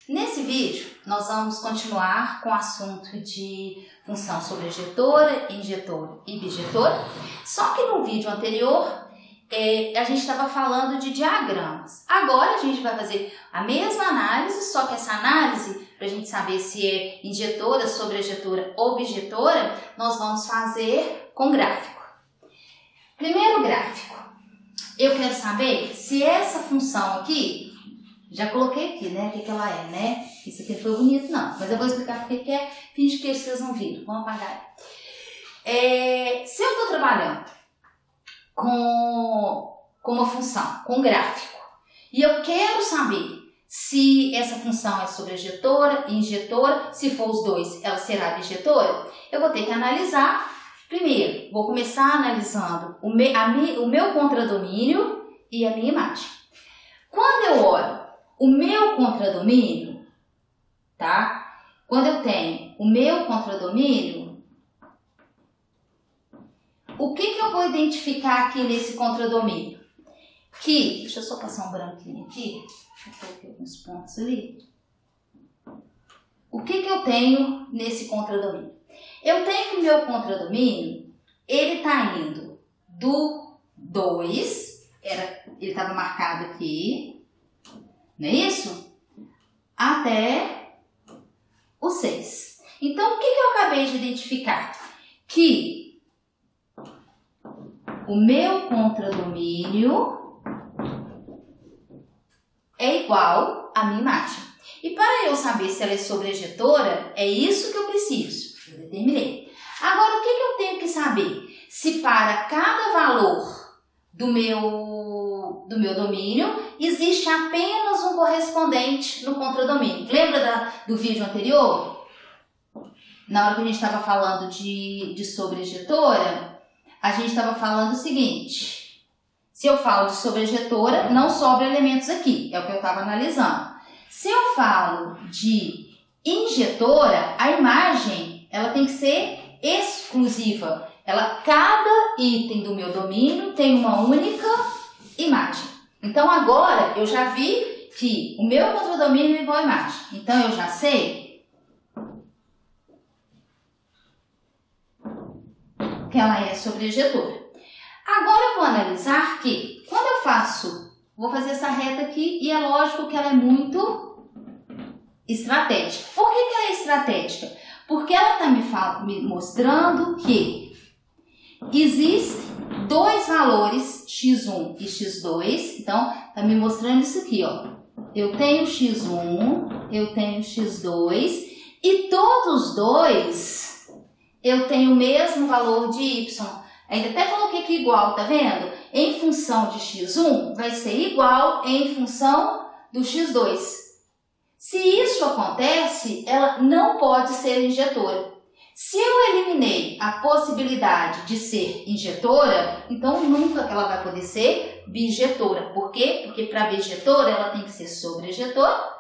Nesse vídeo, nós vamos continuar com o assunto de função sobrejetora, injetora e bijetora. Só que no vídeo anterior, a gente estava falando de diagramas. Agora a gente vai fazer a mesma análise, só que essa análise, para a gente saber se é injetora, sobrejetora ou bijetora, nós vamos fazer com gráfico. Primeiro gráfico, eu quero saber se essa função aqui, já coloquei aqui, né, o que ela é, né? Isso aqui não foi bonito, não, mas eu vou explicar porque que é, finge que vocês não viram, vamos apagar. Se eu estou trabalhando com uma função, com gráfico, e eu quero saber se essa função é sobrejetora, injetora, se for os dois, ela será bijetora, eu vou ter que analisar. Primeiro, vou começar analisando o meu contradomínio e a minha imagem. Quando eu olho o meu contradomínio, tá? Quando eu tenho o meu contradomínio, o que eu vou identificar aqui nesse contradomínio? Deixa eu só passar um branquinho aqui, eu coloquei alguns pontos ali. O que eu tenho nesse contradomínio? Eu tenho que o meu contradomínio, ele está indo do 2, ele estava marcado aqui, não é isso? Até o 6. Então, o que eu acabei de identificar? Que o meu contradomínio é igual à minha imagem. E para eu saber se ela é sobrejetora, é isso que eu preciso. Eu determinei. Agora, o que eu tenho que saber? Se para cada valor do meu domínio, existe apenas um correspondente no contradomínio. Lembra do vídeo anterior? Na hora que a gente estava falando de sobrejetora, a gente estava falando o seguinte. Se eu falo de sobrejetora, não sobra elementos aqui. É o que eu estava analisando. Se eu falo de injetora, a imagem ela tem que ser exclusiva. Cada item do meu domínio tem uma única imagem. Então, agora eu já vi que o meu contradomínio é igual à imagem. Então, eu já sei que ela é sobrejetora. Agora, eu vou analisar que, quando eu vou fazer essa reta aqui, e é lógico que ela é muito estratégica. Por que ela é estratégica? Porque ela está me mostrando que existem dois valores, x1 e x2. Então, está me mostrando isso aqui, ó. Eu tenho x1, eu tenho x2, e todos os dois eu tenho o mesmo valor de y. Ainda até coloquei aqui igual, tá vendo? Em função de x1 vai ser igual em função do x2. Se isso acontece, ela não pode ser injetora. Se eu eliminei a possibilidade de ser injetora, então nunca ela vai poder ser bijetora. Por quê? Porque para bijetora ela tem que ser sobrejetora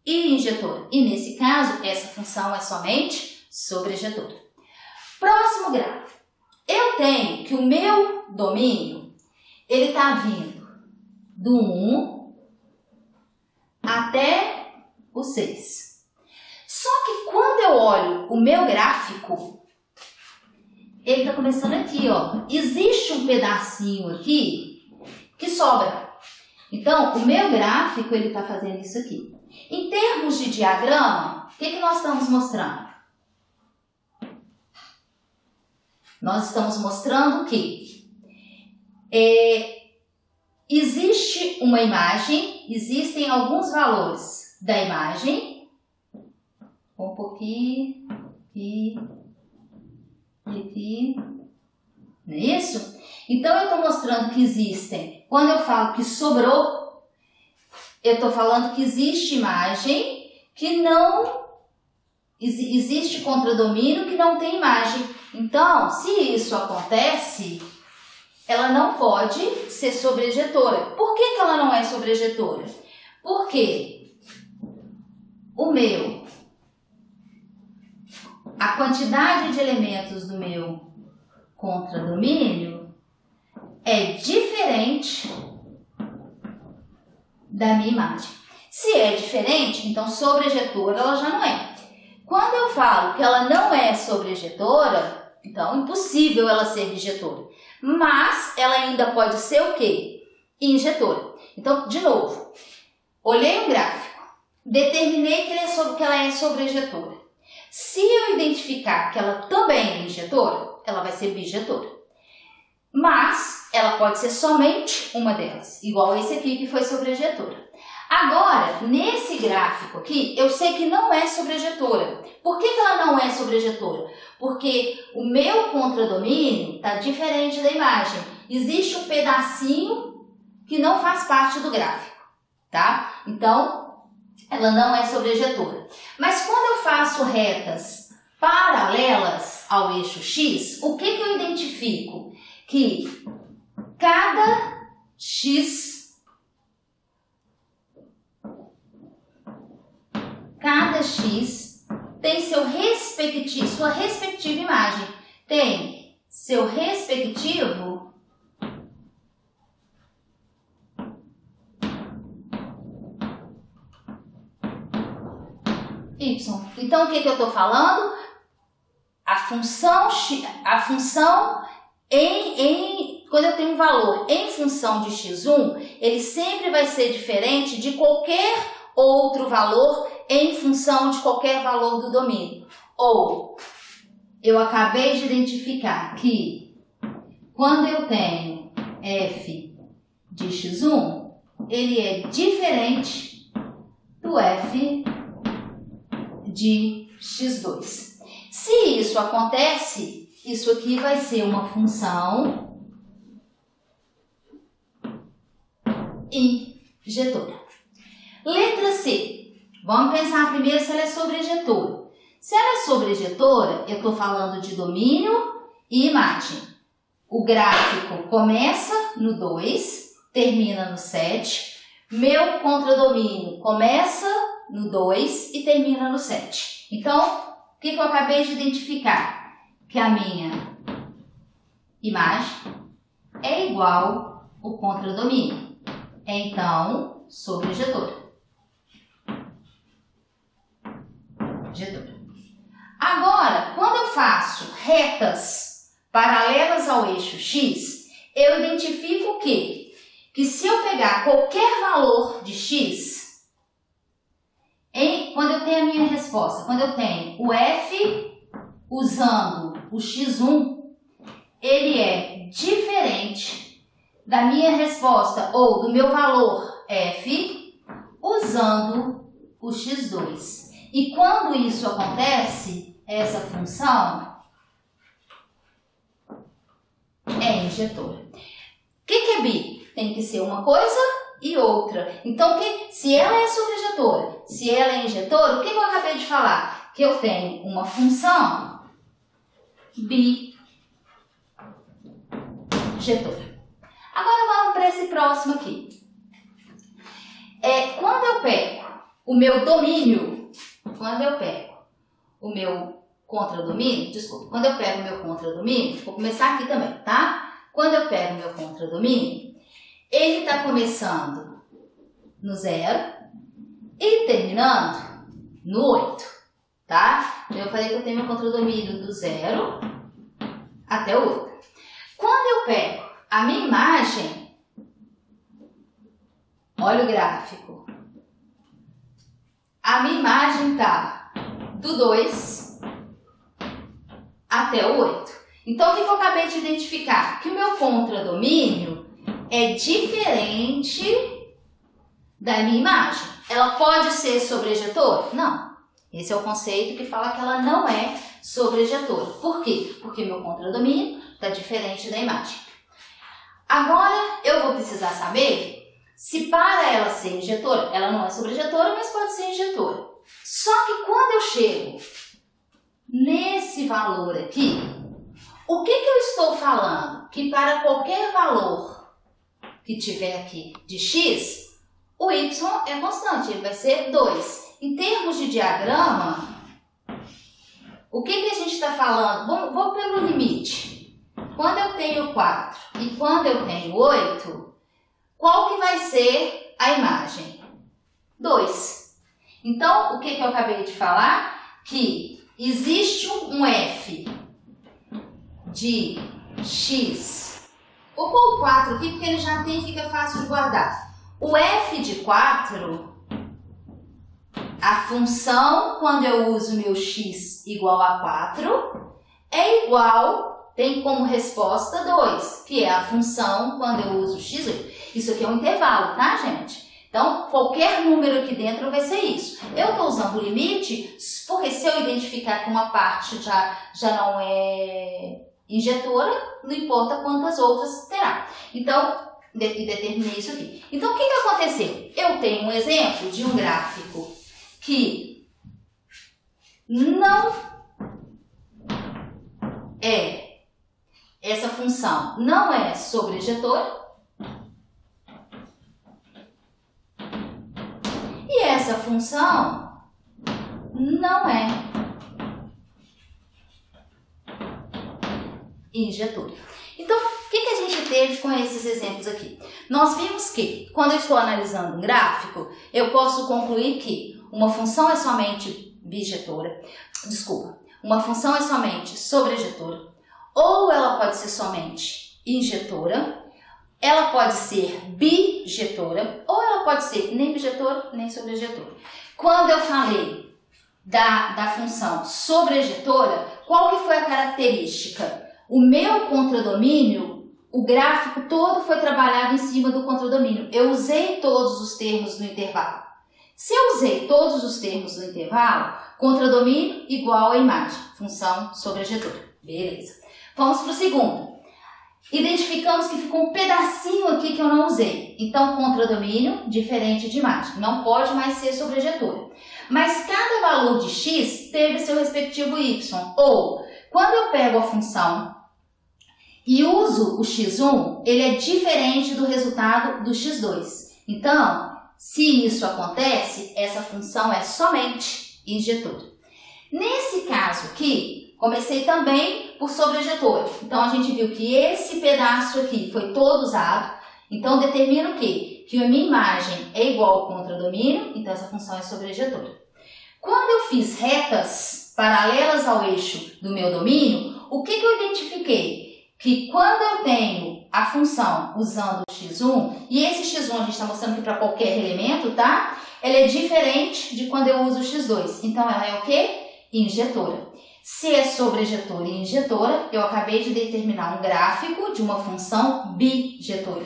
e injetora. E nesse caso, essa função é somente sobrejetora. Próximo gráfico. Eu tenho que o meu domínio, ele está vindo do 1 até o 6. Só que quando eu olho o meu gráfico, ele está começando aqui, ó. Existe um pedacinho aqui que sobra. Então, o meu gráfico, ele está fazendo isso aqui. Em termos de diagrama, o que nós estamos mostrando? Nós estamos mostrando que existe uma imagem, existem alguns valores da imagem, um pouquinho, e aqui, não é isso? Então, eu estou mostrando que existem, quando eu falo que sobrou, eu estou falando que existe imagem que não, existe contradomínio que não tem imagem. Então, se isso acontece, ela não pode ser sobrejetora. Por que ela não é sobrejetora? Porque a quantidade de elementos do meu contradomínio é diferente da minha imagem. Se é diferente, então sobrejetora ela já não é. Quando eu falo que ela não é sobrejetora, então impossível ela ser bijetora. Mas ela ainda pode ser o quê? Injetora. Então, de novo, olhei o gráfico, determinei que ela é sobrejetora. Se eu identificar que ela também é injetora, ela vai ser bijetora. Mas ela pode ser somente uma delas, igual esse aqui que foi sobrejetora. Agora, nesse gráfico aqui, eu sei que não é sobrejetora. Por que ela não é sobrejetora? Porque o meu contradomínio está diferente da imagem. Existe um pedacinho que não faz parte do gráfico, tá? Então, ela não é sobrejetora. Mas quando eu faço retas paralelas ao eixo X, o que eu identifico? Que cada X tem sua respectiva imagem, tem seu respectivo Y. Então, o que eu estou falando? A função quando eu tenho um valor em função de x1, ele sempre vai ser diferente de qualquer outro valor em função de qualquer valor do domínio. Ou, eu acabei de identificar que quando eu tenho f de x1, ele é diferente do f de x2. Se isso acontece, isso aqui vai ser uma função injetora. Letra C. Vamos pensar primeiro se ela é sobrejetora. Se ela é sobrejetora, eu estou falando de domínio e imagem. O gráfico começa no 2, termina no 7. Meu contradomínio começa no 2 e termina no 7. Então, o que eu acabei de identificar? Que a minha imagem é igual ao contradomínio. Então, sobrejetora. Agora, quando eu faço retas paralelas ao eixo X, eu identifico o quê? Que se eu pegar qualquer valor de X, quando eu tenho a minha resposta, quando eu tenho o F usando o X1, ele é diferente da minha resposta ou do meu valor F usando o X2. E quando isso acontece, essa função é injetora. O que é bi? Tem que ser uma coisa e outra. Então, se ela é sobrejetora, se ela é injetora, o que eu acabei de falar? Que eu tenho uma função bijetora. Agora vamos para esse próximo aqui. Quando eu pego o meu domínio, quando eu pego o meu contradomínio, vou começar aqui também, tá? Quando eu pego o meu contradomínio, ele está começando no 0 e terminando no 8, tá? Eu falei que eu tenho meu contradomínio do 0 até o 8. Quando eu pego a minha imagem, olha o gráfico. A minha imagem está do 2 até o 8. Então, o que eu acabei de identificar? Que o meu contradomínio é diferente da minha imagem. Ela pode ser sobrejetora? Não. Esse é o conceito que fala que ela não é sobrejetora. Por quê? Porque meu contradomínio está diferente da imagem. Agora, eu vou precisar saber se para ela ser injetora, ela não é sobrejetora, mas pode ser injetora. Só que quando eu chego nesse valor aqui, o que eu estou falando? Que para qualquer valor que tiver aqui de x, o y é constante, ele vai ser 2. Em termos de diagrama, o que a gente está falando? Vou pelo limite. Quando eu tenho 4 e quando eu tenho 8, qual que vai ser a imagem? 2. Então, o que eu acabei de falar? Que existe um f de x. Vou pôr o 4 aqui porque ele já tem e fica fácil de guardar. O f de 4, a função quando eu uso meu x igual a 4, é igual, tem como resposta 2, que é a função quando eu uso x8. Isso aqui é um intervalo, tá, gente? Então, qualquer número aqui dentro vai ser isso. Eu estou usando o limite porque se eu identificar que uma parte já não é injetora, não importa quantas outras terá. Então, determinei isso aqui. Então, o que aconteceu? Eu tenho um exemplo de um gráfico que não é, essa função não é sobrejetora, e essa função não é injetora. Então, o que a gente teve com esses exemplos aqui? Nós vimos que, quando eu estou analisando um gráfico, eu posso concluir que uma função é somente bijetora, uma função é somente sobrejetora, ou ela pode ser somente injetora, ela pode ser bijetora, ou ela pode ser nem bijetora, nem sobrejetora. Quando eu falei da função sobrejetora, qual que foi a característica? O meu contradomínio, o gráfico todo foi trabalhado em cima do contradomínio. Eu usei todos os termos do intervalo. Se eu usei todos os termos do intervalo, contradomínio igual a imagem, função sobrejetora. Beleza. Vamos para o segundo. Identificamos que ficou um pedacinho aqui que eu não usei. Então, contradomínio diferente de imagem. Não pode mais ser sobrejetora. Mas cada valor de x teve seu respectivo y. Ou, quando eu pego a função e uso o x1, ele é diferente do resultado do x2. Então, se isso acontece, essa função é somente injetora. Nesse caso aqui, comecei também por sobrejetora. Então, a gente viu que esse pedaço aqui foi todo usado. Então, determina o quê? Que a minha imagem é igual ao contradomínio, então essa função é sobrejetora. Quando eu fiz retas paralelas ao eixo do meu domínio, o que eu identifiquei? Que quando eu tenho a função usando o x1, e esse x1 a gente está mostrando aqui para qualquer elemento, tá? Ela é diferente de quando eu uso o x2. Então, ela é o quê? Injetora. Se é sobrejetora e injetora, eu acabei de determinar um gráfico de uma função bijetora.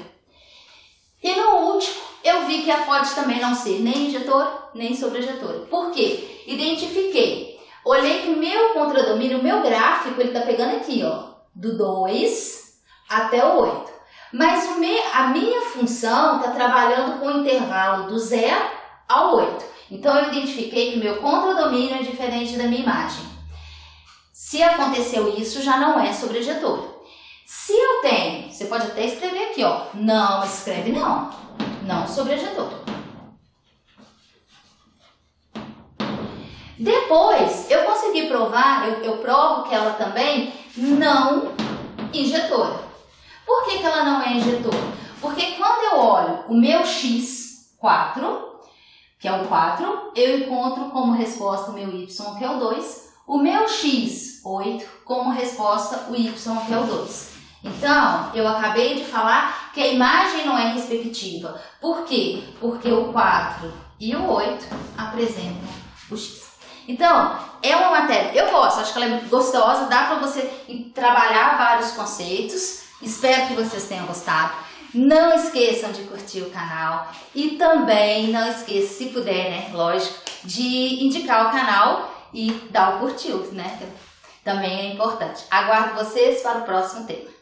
E no último, eu vi que ela pode também não ser nem injetora, nem sobrejetora. Por quê? Identifiquei. Olhei que o meu contradomínio, o meu gráfico, ele está pegando aqui, ó, do 2 até o 8. Mas a minha função está trabalhando com o intervalo do 0 ao 8. Então, eu identifiquei que o meu contradomínio é diferente da minha imagem. Se aconteceu isso, já não é sobrejetora. Se eu tenho, você pode até escrever aqui, ó, não escreve não, não sobrejetora. Depois, eu consegui provar, eu provo que ela também não injetora. Por que ela não é injetora? Porque quando eu olho o meu x4, que é o 4, eu encontro como resposta o meu y, que é o 2, o meu x8 como resposta o y, que é o 2. Então, eu acabei de falar que a imagem não é respectiva. Por quê? Porque o 4 e o 8 apresentam o x. Então, é uma matéria, eu gosto, acho que ela é gostosa, dá para você trabalhar vários conceitos. Espero que vocês tenham gostado. Não esqueçam de curtir o canal e também não esqueçam, se puder, né, lógico, de indicar o canal e dar o curtir, né? Também é importante. Aguardo vocês para o próximo tema.